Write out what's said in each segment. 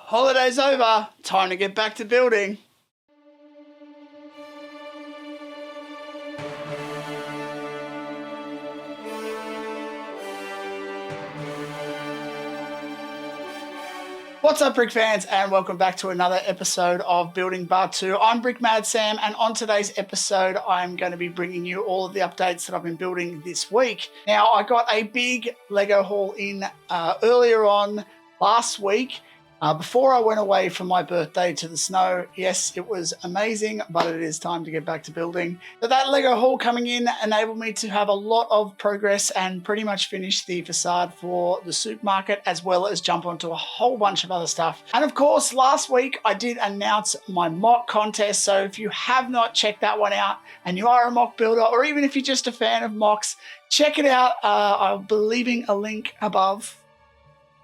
Holiday's over. Time to get back to building. What's up, Brick fans, and welcome back to another episode of Building Batuu. I'm BRICKMAD Sam, and on today's episode, I'm going to be bringing you all of the updates that I've been building this week. Now, I got a big Lego haul in earlier on last week. Before I went away for my birthday to the snow. Yes, it was amazing, but it is time to get back to building. But that Lego haul coming in enabled me to have a lot of progress and pretty much finish the facade for the Souk Market, as well as jump onto a whole bunch of other stuff. And of course, last week I did announce my mock contest. So if you have not checked that one out and you are a mock builder, or even if you're just a fan of mocks, check it out. I'll be leaving a link above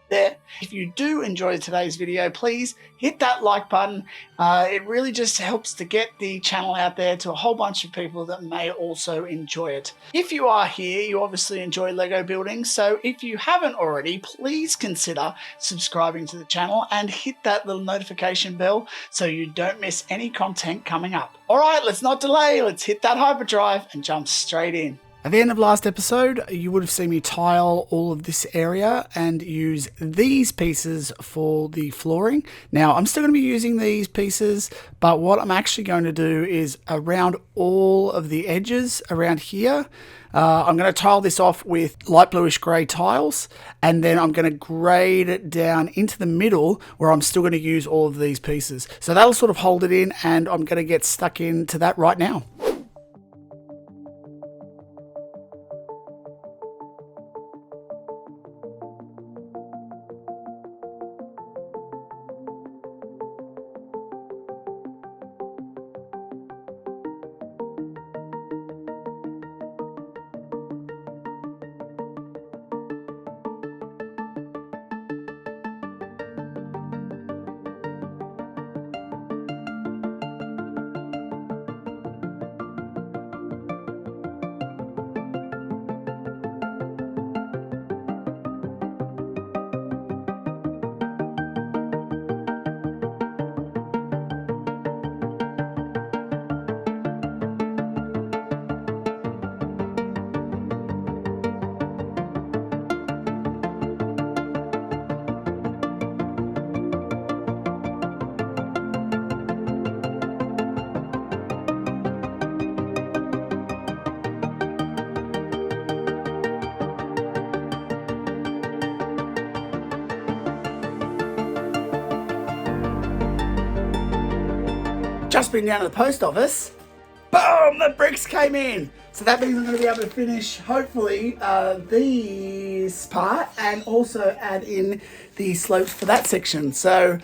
there. If you do enjoy today's video, please hit that like button. It really just helps to get the channel out there to a whole bunch of people that may also enjoy it. If you are here, you obviously enjoy Lego building, so if you haven't already, please consider subscribing to the channel and hit that little notification bell so you don't miss any content coming up. All right, let's not delay. Let's hit that hyperdrive and jump straight in. At the end of last episode, you would have seen me tile all of this area and use these pieces for the flooring. Now, I'm still going to be using these pieces, but what I'm actually going to do is around all of the edges around here, I'm going to tile this off with light bluish grey tiles, and then I'm going to grade it down into the middle where I'm still going to use all of these pieces. So that'll sort of hold it in, and I'm going to get stuck into that right now. Just been down to the post office. Boom! The bricks came in. So that means I'm going to be able to finish, hopefully, this part and also add in the slopes for that section. So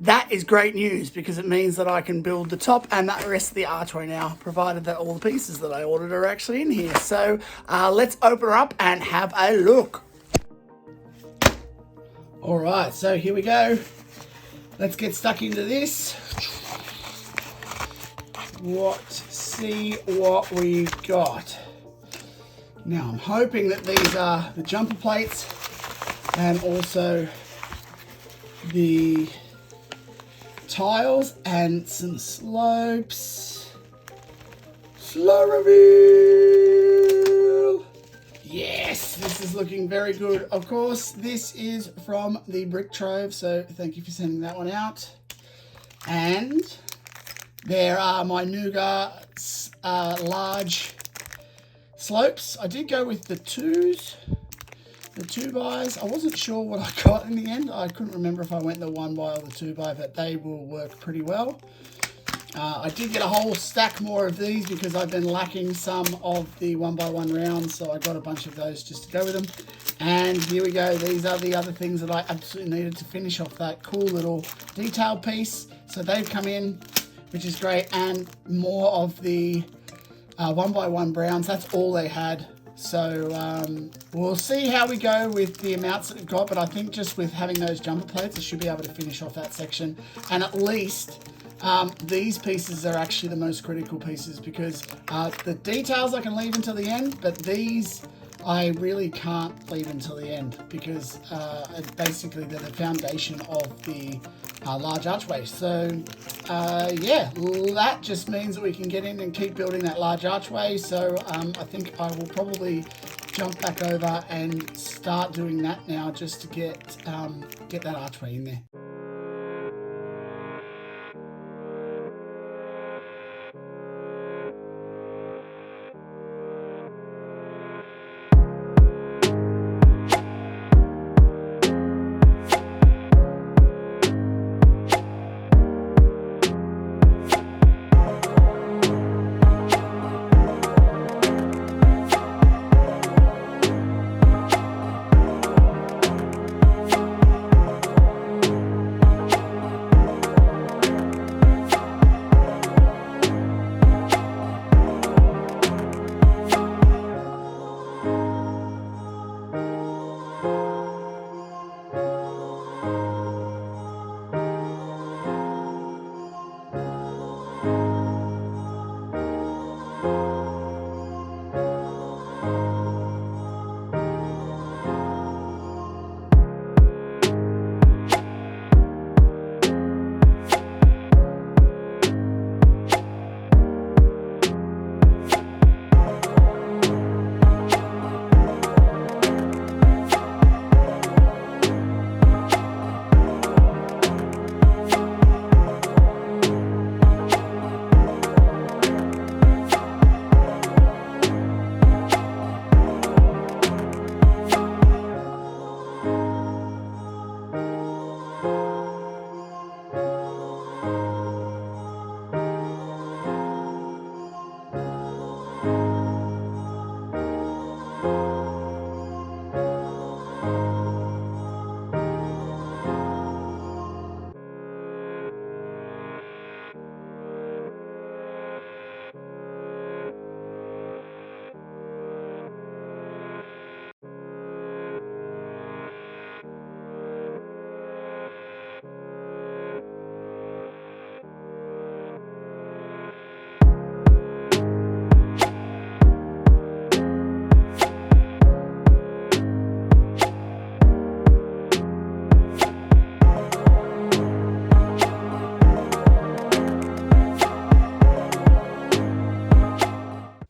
that is great news because it means that I can build the top and the rest of the archway now, provided that all the pieces that I ordered are actually in here. So let's open her up and have a look. All right, so here we go. Let's get stuck into this. See what we got. Now I'm hoping that these are the jumper plates and also the tiles and some slopes. Slow reveal. Yes, this is looking very good. Of course, this is from the Brick Trove, so thank you for sending that one out. And there are my Nougat large slopes. I did go with the 2s, the 2x. I wasn't sure what I got in the end. I couldn't remember if I went the 1x or the 2x, but they will work pretty well. I did get a whole stack more of these because I've been lacking some of the 1x1 rounds, so I got a bunch of those just to go with them. And here we go. These are the other things that I absolutely needed to finish off that cool little detail piece. So they've come in, which is great, and more of the 1x1 browns. That's all they had. So we'll see how we go with the amounts that we've got, but I think just with having those jumper plates, I should be able to finish off that section. And at least these pieces are actually the most critical pieces, because the details I can leave until the end, but these I really can't leave until the end, because basically they're the foundation of the large archway. So yeah, that just means that we can get in and keep building that large archway. So I think I will probably jump back over and start doing that now, just to get that archway in there.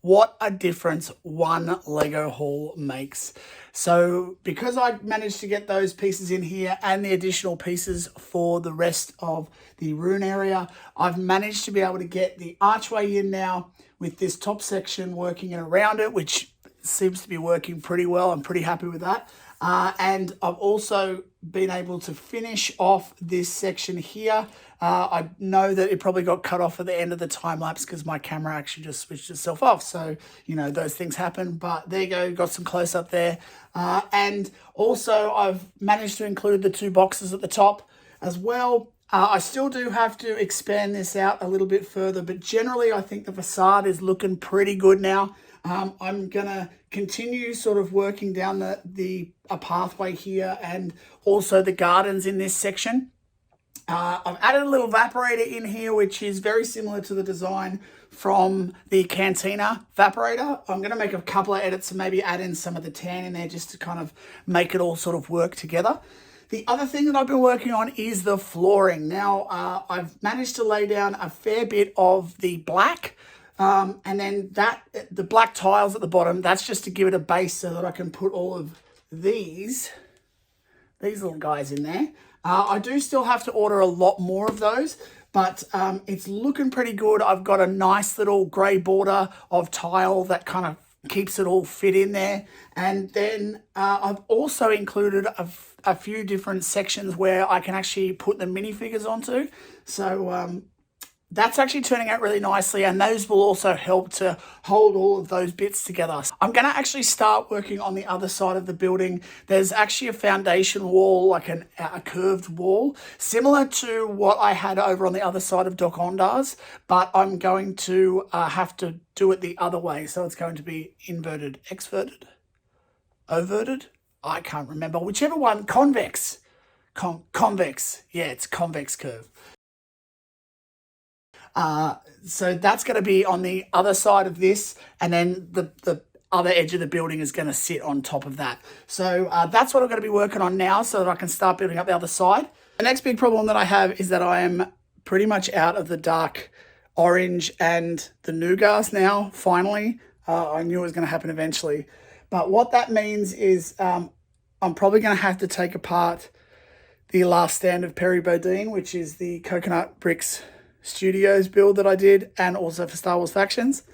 What a difference one Lego haul makes. So because I managed to get those pieces in here and the additional pieces for the rest of the rune area, I've managed to be able to get the archway in now with this top section working in around it, which seems to be working pretty well. I'm pretty happy with that. And I've also been able to finish off this section here. I know that it probably got cut off at the end of the time lapse because my camera actually just switched itself off. So, you know, those things happen, but there you go. Got some close up there. And also I've managed to include the 2 boxes at the top as well. I still do have to expand this out a little bit further, but generally I think the facade is looking pretty good now. I'm going to continue sort of working down a pathway here and also the gardens in this section. I've added a little evaporator in here, which is very similar to the design from the Cantina evaporator. I'm going to make a couple of edits and maybe add in some of the tan in there just to kind of make it all sort of work together. The other thing that I've been working on is the flooring. Now, I've managed to lay down a fair bit of the black. And then the black tiles at the bottom, that's just to give it a base so that I can put all of these little guys in there. I do still have to order a lot more of those, but it's looking pretty good. I've got a nice little grey border of tile that kind of keeps it all fit in there. And then I've also included a few different sections where I can actually put the minifigures onto. So that's actually turning out really nicely, and those will also help to hold all of those bits together. I'm going to actually start working on the other side of the building. There's actually a foundation wall, like a curved wall, similar to what I had over on the other side of Doc Ondar's, but I'm going to have to do it the other way. So it's going to be inverted, exverted, overted. I can't remember. Whichever one, convex. Convex. Yeah, it's convex curve. So that's going to be on the other side of this, and then the other edge of the building is going to sit on top of that. So that's what I'm going to be working on now so that I can start building up the other side. The next big problem that I have is that I am pretty much out of the dark orange and the nougats now, finally. I knew it was going to happen eventually. But what that means is I'm probably going to have to take apart the last stand of Peri Bodine, which is the Coconut Bricks Studios build that I did, and also for Star Wars Factions.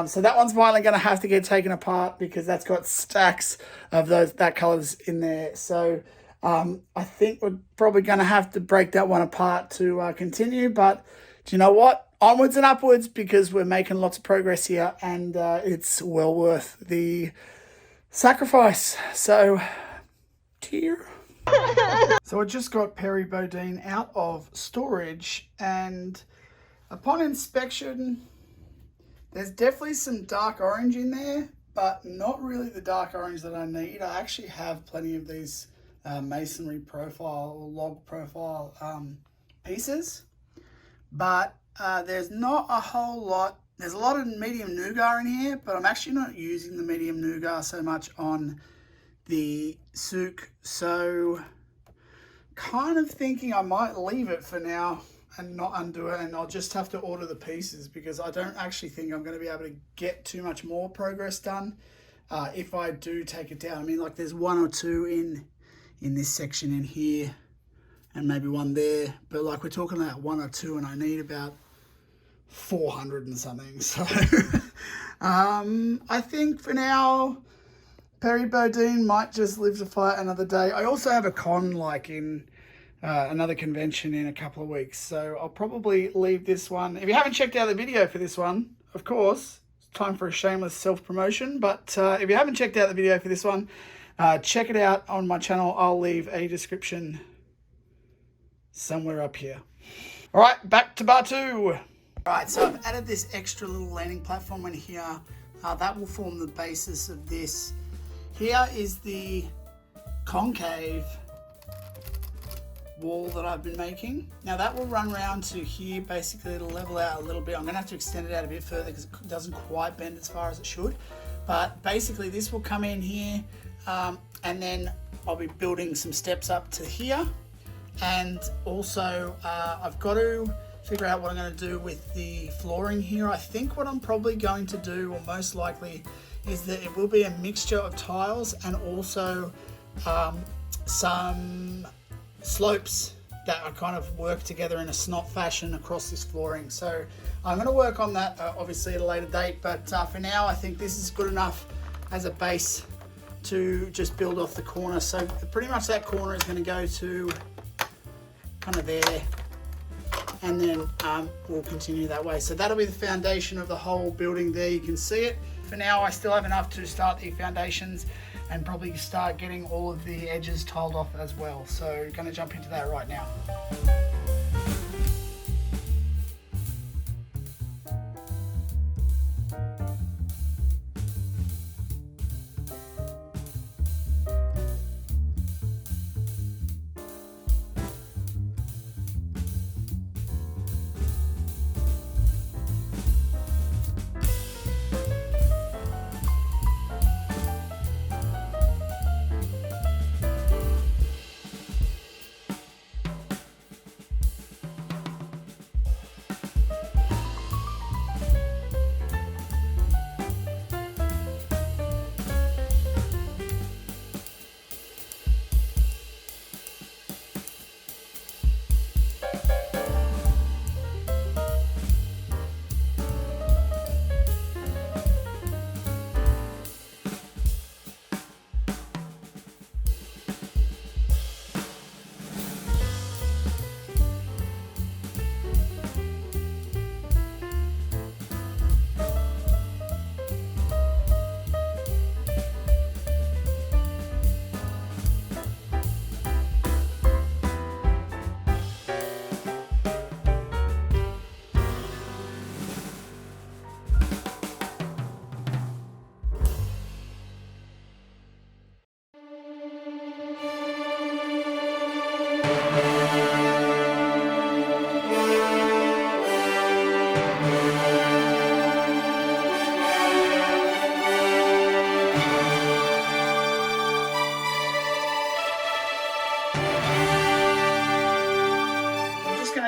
So that one's finally going to have to get taken apart because that's got stacks of that colours in there. So I think we're probably going to have to break that one apart to continue. But do you know what? Onwards and upwards, because we're making lots of progress here, and it's well worth the sacrifice. So, cheer. So I just got Peri Bodine out of storage, and upon inspection, there's definitely some dark orange in there, but not really the dark orange that I need. I actually have plenty of these masonry profile or log profile pieces, but there's not a whole lot. There's a lot of medium nougat in here, but I'm actually not using the medium nougat so much on the Souk, so kind of thinking I might leave it for now and not undo it, and I'll just have to order the pieces because I don't actually think I'm going to be able to get too much more progress done if I do take it down. I mean, like, there's one or two in this section in here and maybe one there, but like, we're talking about one or two and I need about 400 and something. So I think for now Peri Bodine might just live to fight another day. I also have a con like in another convention in a couple of weeks, so I'll probably leave this one. If you haven't checked out the video for this one, of course, it's time for a shameless self-promotion, but if you haven't checked out the video for this one, check it out on my channel. I'll leave a description somewhere up here. All right, back to Batuu. All right, so I've added this extra little landing platform in here. That will form the basis of this. Here is the concave wall that I've been making. Now that will run around to here. Basically, it'll level out a little bit. I'm gonna have to extend it out a bit further because it doesn't quite bend as far as it should. But basically this will come in here, and then I'll be building some steps up to here. And also I've got to figure out what I'm going to do with the flooring here. I think what I'm probably going to do, or most likely, is that it will be a mixture of tiles and also some slopes that are kind of work together in a snot fashion across this flooring. So I'm going to work on that obviously at a later date, but for now I think this is good enough as a base to just build off the corner. So pretty much that corner is going to go to kind of there, and then we'll continue that way. So that'll be the foundation of the whole building there. You can see it. For now, I still have enough to start the foundations and probably start getting all of the edges tiled off as well. So going to jump into that right now.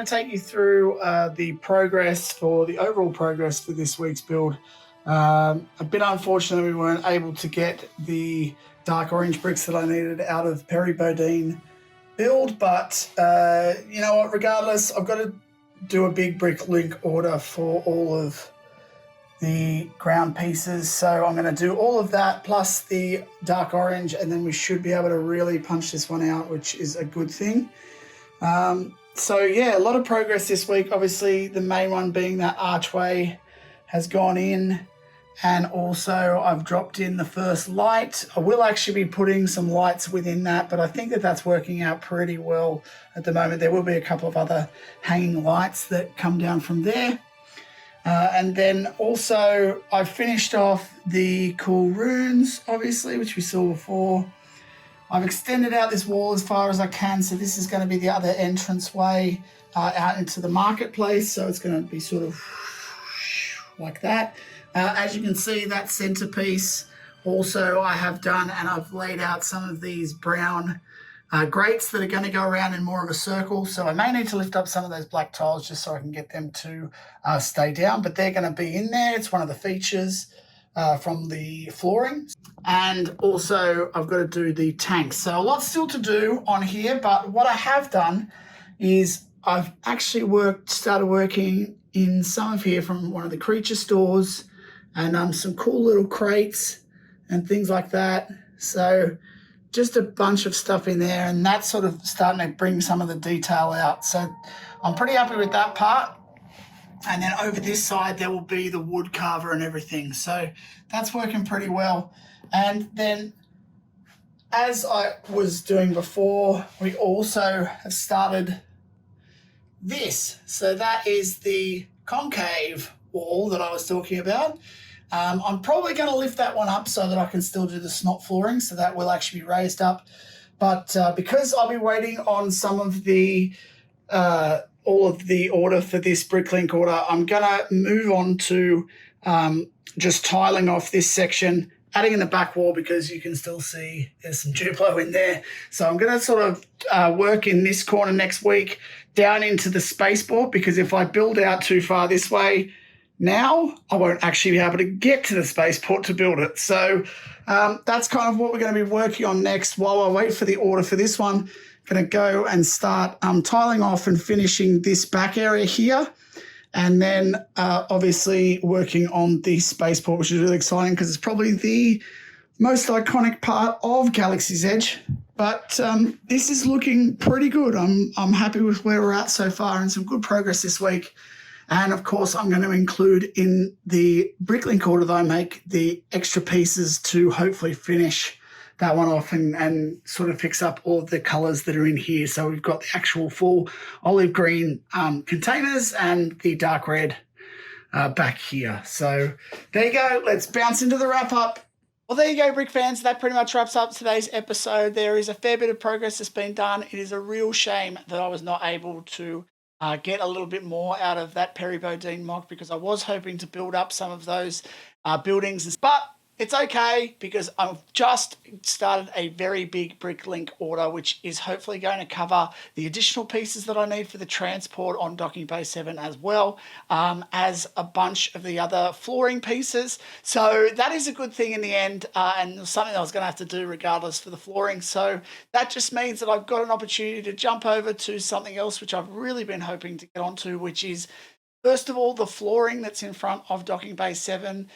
going to take you through the overall progress for this week's build. A bit unfortunate we weren't able to get the dark orange bricks that I needed out of Peri Bodine build, but you know what, regardless, I've got to do a big brick link order for all of the ground pieces. So I'm going to do all of that plus the dark orange, and then we should be able to really punch this one out, which is a good thing. So yeah, a lot of progress this week. Obviously the main one being that archway has gone in, and also I've dropped in the first light. I will actually be putting some lights within that, but I think that that's working out pretty well at the moment. There will be a couple of other hanging lights that come down from there. And then also I've finished off the cool runes, obviously, which we saw before. I've extended out this wall as far as I can, so this is going to be the other entrance way out into the marketplace. So it's going to be sort of like that. As you can see, that centerpiece also I have done, and I've laid out some of these brown grates that are going to go around in more of a circle. So I may need to lift up some of those black tiles just so I can get them to stay down, but they're going to be in there. It's one of the features from the flooring. And also I've got to do the tanks. So a lot still to do on here, but what I have done is I've actually started working in some of here from one of the creature stores, and some cool little crates and things like that. So just a bunch of stuff in there, and that's sort of starting to bring some of the detail out. So I'm pretty happy with that part. And then over this side, there will be the wood carver and everything. So that's working pretty well. And then as I was doing before, we also have started this. So that is the concave wall that I was talking about. I'm probably going to lift that one up so that I can still do the snot flooring, so that will actually be raised up. But because I'll be waiting on some of the all of the order for this bricklink order, I'm going to move on to just tiling off this section, adding in the back wall, because you can still see there's some Duplo in there. So I'm going to sort of work in this corner next week down into the spaceport, because if I build out too far this way now, I won't actually be able to get to the spaceport to build it. So that's kind of what we're going to be working on next. While I wait for the order for this one, I'm going to go and start tiling off and finishing this back area here. And then obviously working on the spaceport, which is really exciting because it's probably the most iconic part of Galaxy's Edge. But this is looking pretty good. I'm happy with where we're at so far, and some good progress this week. And of course, I'm going to include in the bricklink order that I make the extra pieces to hopefully finish that one off and sort of fix up all of the colors that are in here. So we've got the actual full olive green containers and the dark red back here. So there you go. Let's bounce into the wrap up. Well, there you go, Brick fans. That pretty much wraps up today's episode. There is a fair bit of progress that's been done. It is a real shame that I was not able to get a little bit more out of that Peri Bodine mock, because I was hoping to build up some of those buildings. But it's okay, because I've just started a very big bricklink order, which is hopefully going to cover the additional pieces that I need for the transport on Docking Bay 7, as well as a bunch of the other flooring pieces. So that is a good thing in the end, and something I was going to have to do regardless for the flooring. So that just means that I've got an opportunity to jump over to something else, which I've really been hoping to get onto, which is, first of all, the flooring that's in front of Docking Bay 7,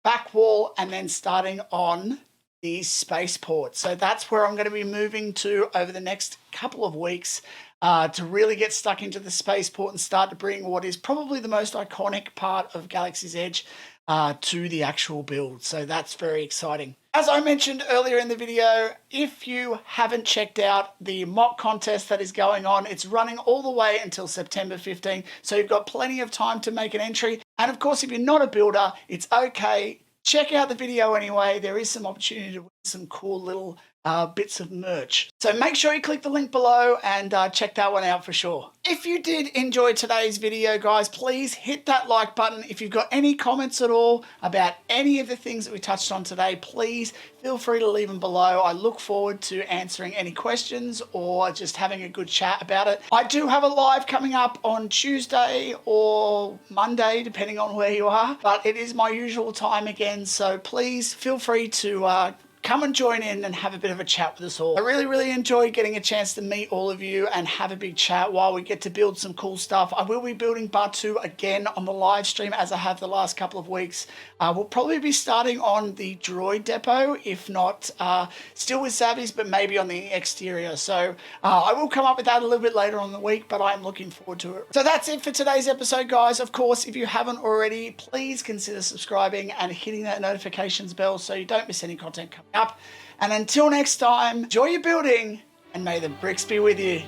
back wall, and then starting on the spaceport. So that's where I'm going to be moving to over the next couple of weeks to really get stuck into the spaceport and start to bring what is probably the most iconic part of Galaxy's Edge to the actual build. So that's very exciting. As I mentioned earlier in the video, if you haven't checked out the mock contest that is going on, it's running all the way until September 15. So you've got plenty of time to make an entry. And of course, if you're not a builder, it's okay. Check out the video anyway. There is some opportunity to win some cool little bits of merch. So make sure you click the link below and check that one out for sure. If you did enjoy today's video, guys, please hit that like button. If you've got any comments at all about any of the things that we touched on today, please feel free to leave them below. I look forward to answering any questions or just having a good chat about it. I do have a live coming up on Tuesday or Monday, depending on where you are, but it is my usual time again. So please feel free to come and join in and have a bit of a chat with us all. I really enjoy getting a chance to meet all of you and have a big chat while we get to build some cool stuff. I will be building Batuu again on the live stream as I have the last couple of weeks. We'll probably be starting on the droid depot, if not still with Savvies, but maybe on the exterior. So I will come up with that a little bit later on in the week, but I'm looking forward to it. So that's it for today's episode, guys. Of course, if you haven't already, please consider subscribing and hitting that notifications bell so you don't miss any content coming up. And until next time, enjoy your building and may the bricks be with you.